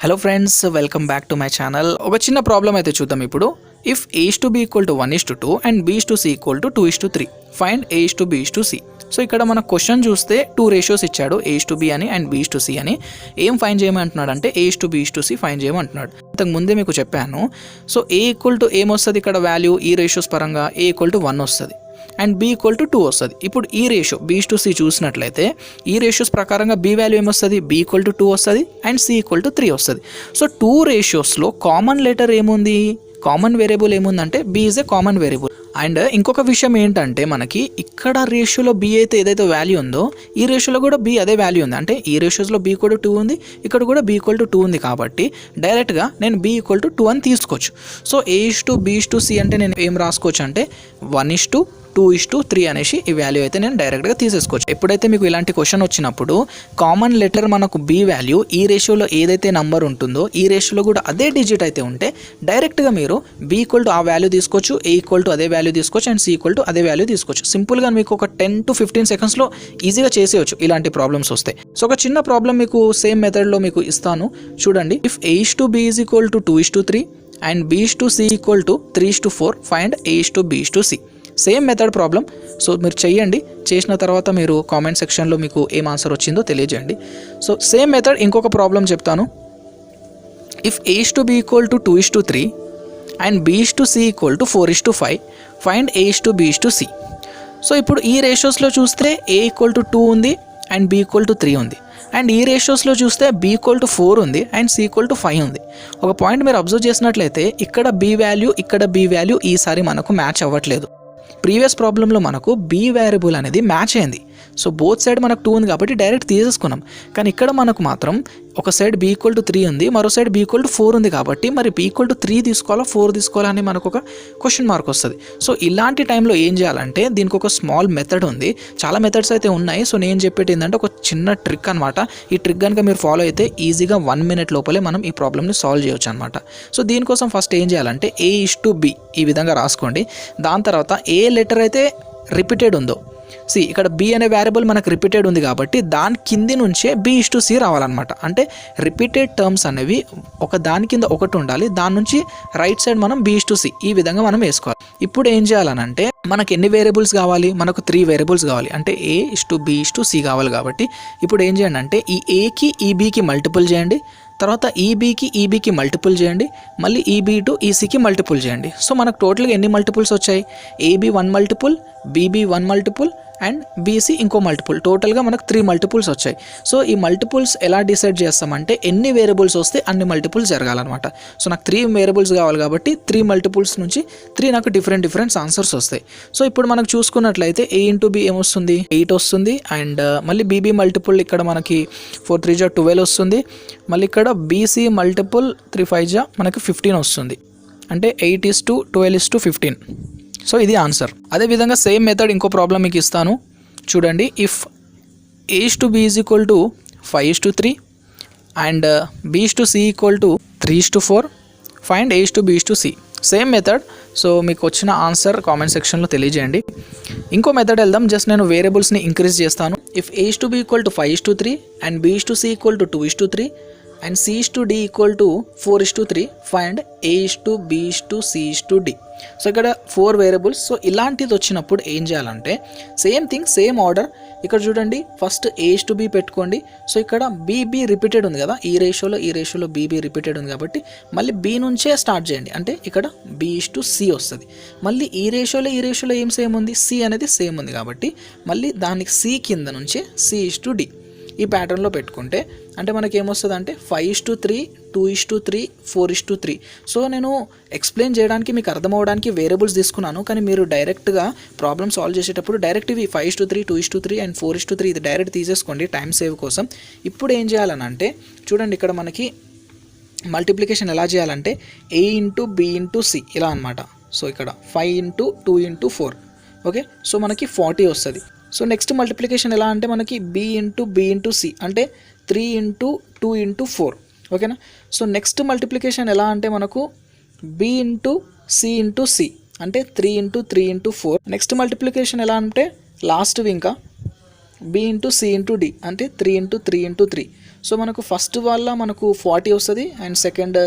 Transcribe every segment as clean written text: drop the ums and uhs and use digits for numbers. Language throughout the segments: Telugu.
Hello friends, welcome back to my channel. ఒక చిన్న ప్రాబ్లం అయితే చూద్దాం ఇప్పుడు. If a is to b equal to 1 is to 2 and b is to c equal to 2 is to 3, find a is to b is to c. So ఇక్కడ మన క్వశ్చన్ చూస్తే 2 రేషియోస్ ఇచ్చాడు, a is to b అని and b is to c అని. ఏం ఫైండ్ చేయమంటున్నాడు అంటే a is to b is to c find చేయమంటున్నాడు. ఇంతకు ముందే మీకు చెప్పాను. సో a ఈక్వల్ టు ఏమొస్తుంది ఇక్కడ వాల్యూ ఈ రేషియోస్ పరంగా a ఈక్వల్ టు 1 వస్తుంది అండ్ b ఈక్వల్ టు 2 వస్తుంది. ఇప్పుడు ఈ ratio b is to c చూసినట్లయితే ఈ రేషియోస్ ప్రకారంగా b వాల్యూ ఏమొస్తుంది, b ఈక్వల్ టు 2 వస్తుంది అండ్ c ఈక్వల్ టు 3 వస్తుంది. సో 2 రేషియోస్లో కామన్ లెటర్ ఏముంది, కామన్ వేరియబుల్ ఏముందంటే b is a common variable. And ఇంకొక విషయం ఏంటంటే మనకి ఇక్కడ రేషియోలో b అయితే ఏదైతే వాల్యూ ఉందో ఈ రేషియోలో కూడా b అదే వాల్యూ ఉంది. అంటే ఈ రేషియోస్లో b ఈక్వల్ టు 2 ఉంది, ఇక్కడ కూడా b ఈక్వల్ టు 2 ఉంది. కాబట్టి డైరెక్ట్గా నేను b ఈక్వల్ టు 2 అని తీసుకోవచ్చు. So a is to b is to c అంటే నేను ఏం రాసుకోవచ్చు అంటే 1 is to 2 is to 3 అనేసి ఈ వాల్యూ అయితే నేను డైరెక్ట్గా తీసేసుకోవచ్చు. ఎప్పుడైతే మీకు ఇలాంటి క్వశ్చన్ వచ్చినప్పుడు కామన్ లెటర్ మనకు b వాల్యూ ఈ రేషియోలో ఏదైతే నంబర్ ఉంటుందో ఈ రేషియోలో కూడా అదే డిజిట్ అయితే ఉంటే డైరెక్ట్గా మీరు b ఈక్వల్ టు ఆ వాల్యూ తీసుకోవచ్చు, a ఈక్వల్ టు అదే వాల్యూ తీసుకోవచ్చు అండ్ c ఈక్వల్ టు అదే వాల్యూ తీసుకోవచ్చు. సింపుల్గా మీకు ఒక 10 to 15 సెకండ్స్లో ఈజీగా చేసేయచ్చు ఇలాంటి ప్రాబ్లమ్స్ వస్తే. సో ఒక చిన్న ప్రాబ్లం మీకు సేమ్ మెథడ్లో మీకు ఇస్తాను చూడండి. If a is to b is equal to 2 is to 3 and b is to c equal to 3 is to 4, find a is to b is to c. Same method problem. So మీరు చెయ్యండి, చేసిన తర్వాత మీరు కామెంట్ సెక్షన్లో మీకు ఏం ఆన్సర్ వచ్చిందో తెలియజేయండి. సో సేమ్ మెథడ్ ఇంకొక ప్రాబ్లం చెప్తాను. If a is to b equal to 2 is to 3 and b is to c equal to 4 is to 5, find a is to b is to c. So ఇప్పుడు ఈ రేషియోస్లో చూస్తే a ఈక్వల్ టు 2 ఉంది అండ్ b ఈక్వల్ టు 3 ఉంది. అండ్ ఈ రేషియోస్లో చూస్తే b ఈక్వల్ టు 4 ఉంది అండ్ c ఈక్వల్ టు 5 ఉంది. ఒక పాయింట్ మీరు అబ్జర్వ్ చేసినట్లయితే ఇక్కడ b వాల్యూ ఇక్కడ b వాల్యూ ఈసారి మనకు మ్యాచ్ అవ్వట్లేదు. ప్రీవియస్ ప్రాబ్లంలో మనకు b వేరియబుల్ అనేది మ్యాచ్ అయింది. సో బోత్ సైడ్ మనకు 2 ఉంది కాబట్టి డైరెక్ట్ తీసేసుకున్నాం. కానీ ఇక్కడ మనకు మాత్రం ఒక సైడ్ b ఈక్వల్ టు 3 ఉంది, మరో సైడ్ b ఈక్వల్ టు 4 ఉంది. కాబట్టి మరి b ఈక్వల్ టు 3 తీసుకోవాలా 4 తీసుకోవాలా అని మనకు ఒక క్వశ్చన్ మార్క్ వస్తుంది. సో ఇలాంటి టైంలో ఏం చేయాలంటే దీనికి ఒక స్మాల్ మెథడ్ ఉంది, చాలా మెథడ్స్ అయితే ఉన్నాయి. సో నేను చెప్పేది ఏంటంటే ఒక చిన్న ట్రిక్ అనమాట. ఈ ట్రిక్ కనుక మీరు ఫాలో అయితే ఈజీగా 1 minute లోపలే మనం ఈ ప్రాబ్లమ్ని సాల్వ్ చేయొచ్చు అనమాట. సో దీనికోసం ఫస్ట్ ఏం చేయాలంటే a is to b ఈ విధంగా రాసుకోండి. దాని తర్వాత ఏ లెటర్ అయితే రిపీటెడ్ ఉందో ఇక్కడ b అనే వేరియబుల్ మనకు రిపీటెడ్ ఉంది కాబట్టి దాని కింది నుంచే b is to c రావాలన్నమాట. అంటే రిపీటెడ్ టర్మ్స్ అనేవి ఒక దాని కింద ఒకటి ఉండాలి, దాని నుంచి రైట్ సైడ్ మనం b is to c ఈ విధంగా మనం వేసుకోవాలి. ఇప్పుడు ఏం చేయాలనంటే మనకు ఎన్ని వేరియబుల్స్ కావాలి, మనకు 3 వేరియబుల్స్ కావాలి. అంటే a is to b is to c కావాలి. కాబట్టి ఇప్పుడు ఏం చేయండి అంటే ఈ aకి ఈ bకి మల్టిపుల్ చేయండి, తర్వాత ఈబీకి ఈబీకి మల్టిపుల్ చేయండి, మళ్ళీ ఈబీ టు ఈసీకి మల్టిపుల్ చేయండి. సో మనకు టోటల్గా ఎన్ని మల్టిపుల్స్ వచ్చాయి, AB 1 multiple, BB 1 multiple and BC ఇంకో మల్టిపుల్. టోటల్గా మనకు 3 మల్టిపుల్స్ వచ్చాయి. సో ఈ మల్టిపుల్స్ ఎలా డిసైడ్ చేస్తామంటే ఎన్ని వేరియబుల్స్ వస్తే అన్ని మల్టిపుల్స్ జరగాలన్నమాట. సో నాకు 3 వేరియబుల్స్ కావాలి కాబట్టి 3 మల్టిపుల్స్ నుంచి 3 నాకు డిఫరెంట్ ఆన్సర్స్ వస్తాయి. సో ఇప్పుడు మనకు చూసుకున్నట్లయితే a ఇంటూ b ఏమొస్తుంది 8 వస్తుంది. అండ్ మళ్ళీ బీబీ మల్టిపుల్ ఇక్కడ మనకి 4 3 జా 12 వస్తుంది. మళ్ళీ ఇక్కడ బీసీ మల్టిపుల్ 3 5 జా మనకి 15 వస్తుంది. అంటే 8 is to 12 is to 15. So ఇది ఆన్సర్. అదేవిధంగా సేమ్ మెథడ్ ఇంకో ప్రాబ్లం మీకు ఇస్తాను చూడండి. If a is to b is equal to 5 is to 3 and b is to c equal to 3 is to 4, find a is to b is to c. Same method. So మీకు వచ్చిన ఆన్సర్ కామెంట్ సెక్షన్లో తెలియజేయండి. ఇంకో మెథడ్ వెళ్దాం. జస్ట్ నేను వేరియబుల్స్ని ఇంక్రీజ్ చేస్తాను. If a is to b equal to 5 is to 3 and b is to c equal to 2 is to 3 and c is to d equal to 4 is to 3, find a is to b is to c is to d. So ఇక్కడ 4 వేరియబుల్స్. సో ఇలాంటిది వచ్చినప్పుడు ఏం చేయాలంటే సేమ్ థింగ్ సేమ్ ఆర్డర్. ఇక్కడ చూడండి first a is to b పెట్టుకోండి. సో ఇక్కడ b రిపీటెడ్ ఉంది కదా, ఈ రేషియోలో b రిపీటెడ్ ఉంది కాబట్టి మళ్ళీ b నుంచే స్టార్ట్ చేయండి. అంటే ఇక్కడ b is to c వస్తుంది. మళ్ళీ ఈ రేషియోలో ఏం సేమ్ ఉంది, c అనేది సేమ్ ఉంది కాబట్టి మళ్ళీ దానికి c కింద నుంచే c is to d ఈ ప్యాటర్న్లో పెట్టుకుంటే అంటే మనకి ఏమొస్తుంది అంటే 5 is to 3, 2 is to 3, 4 is to 3. So నేను ఎక్స్ప్లెయిన్ చేయడానికి మీకు అర్థం అవ్వడానికి వేరియబుల్స్ తీసుకున్నాను. కానీ మీరు డైరెక్ట్గా ప్రాబ్లమ్ సాల్వ్ చేసేటప్పుడు డైరెక్ట్ ఇవి 5 is to 3, 2 is to 3 and 4 is to 3 ఇది డైరెక్ట్ తీసేసుకోండి టైం సేవ్ కోసం. ఇప్పుడు ఏం చేయాలనంటే చూడండి ఇక్కడ మనకి మల్టిప్లికేషన్ ఎలా చేయాలంటే a into b into c ఇలా అనమాట. సో ఇక్కడ 5 ఇంటూ 2 ఇంటూ 4 ఓకే. సో మనకి 40 వస్తుంది. సో నెక్స్ట్ మల్టిప్లికేషన్ ఎలా అంటే మనకి b ఇంటూ c అంటే 3 ఇంటూ 2 ఇంటూ 4 ఓకేనా. సో నెక్స్ట్ మల్టిప్లికేషన్ ఎలా అంటే మనకు b into c into c అంటే 3 ఇంటూ 3 ఇంటూ 4. నెక్స్ట్ మల్టిప్లికేషన్ ఎలా అంటే లాస్ట్ ఇంకా b into c into d అంటే 3 ఇంటూ 3 ఇంటూ 3. సో మనకు ఫస్ట్ వల్ల మనకు 40 వస్తుంది, అండ్ సెకండ్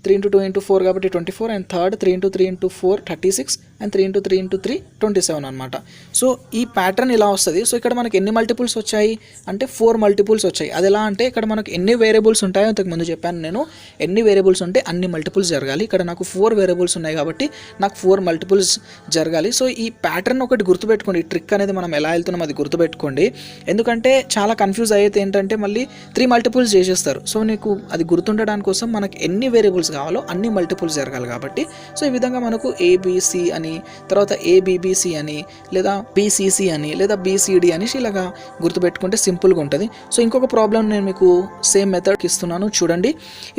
3 into 2 into 4 కాబట్టి 24, and third 3 into 3 into 4 36, and 3 into 3 into 3 27 అనమాట. సో ఈ ప్యాటర్న్ ఇలా వస్తుంది. సో ఇక్కడ మనకి ఎన్ని మల్టిపుల్స్ వచ్చాయి అంటే 4 మల్టిపుల్స్ వచ్చాయి. అది ఎలా అంటే ఇక్కడ మనకు ఎన్ని వేరియబుల్స్ ఉంటాయో ఇంతకుముందు చెప్పాను నేను, ఎన్ని వేరియబుల్స్ ఉంటే అన్ని మల్టిపుల్స్ జరగాలి. ఇక్కడ నాకు 4 వేరియబుల్స్ ఉన్నాయి కాబట్టి నాకు 4 మల్టిపుల్స్ జరగాలి. సో ఈ ప్యాటర్న్ ఒకటి గుర్తుపెట్టుకోండి, ఈ ట్రిక్ అనేది మనం ఎలా వెళ్తున్నాం అది గుర్తుపెట్టుకోండి. ఎందుకంటే చాలా కన్ఫ్యూజ్ అయితే ఏంటంటే మళ్ళీ 3 మల్టిపుల్స్ చేసేస్తారు. సో నీకు అది గుర్తుండడానికి కోసం మనకి ఎన్ని వేరియబుల్స్ కావాలో అన్ని మల్టిపుల్స్ జరగాలి కాబట్టి. సో ఈ విధంగా మనకు ఏబిసి అని, తర్వాత ఏబిబిసి అని, లేదా బిసిసి అని, లేదా బిసిడి అని ఇలాగా గుర్తుపెట్టుకుంటే సింపుల్గా ఉంటుంది. సో ఇంకొక ప్రాబ్లం నేను మీకు సేమ్ మెథడ్ ఇస్తున్నాను చూడండి.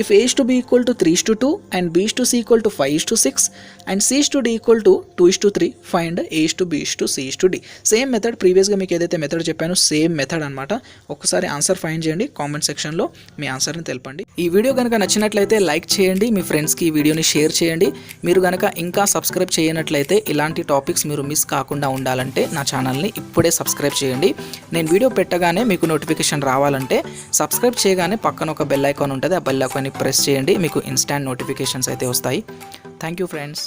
If A/B = 3:2 and B/C = 5:6 and C/D = 2:3 find A/B/C/D. Same method ప్రీవియస్గా మీకు ఏదైతే మెథడ్ చెప్పానో సేమ్ మెథడ్ అనమాట. ఒకసారి ఆన్సర్ ఫైండ్ చేయండి, కామెంట్ సెక్షన్లో మీ ఆన్సర్ని తెలపండి. ఈ వీడియో కనుక నచ్చినట్లయితే లైక్ చేయండి, మీ ఫ్రెండ్స్కి ఈ వీడియోని షేర్ చేయండి. మీరు కనుక ఇంకా సబ్స్క్రైబ్ చేయనట్లయితే ఇలాంటి టాపిక్స్ మీరు మిస్ కాకుండా ఉండాలంటే నా ఛానల్ని ఇప్పుడే సబ్స్క్రైబ్ చేయండి. నేను వీడియో పెట్టగానే మీకు నోటిఫికేషన్ రావాలంటే సబ్స్క్రైబ్ చేయగానే పక్కన ఒక బెల్ ఐకాన్ ఉంటుంది, ఆ బెల్ ఐకాన్ని ప్రెస్ చేయండి, మీకు ఇన్స్టాంట్ నోటిఫికేషన్స్ అయితే వస్తాయి. Thank you friends.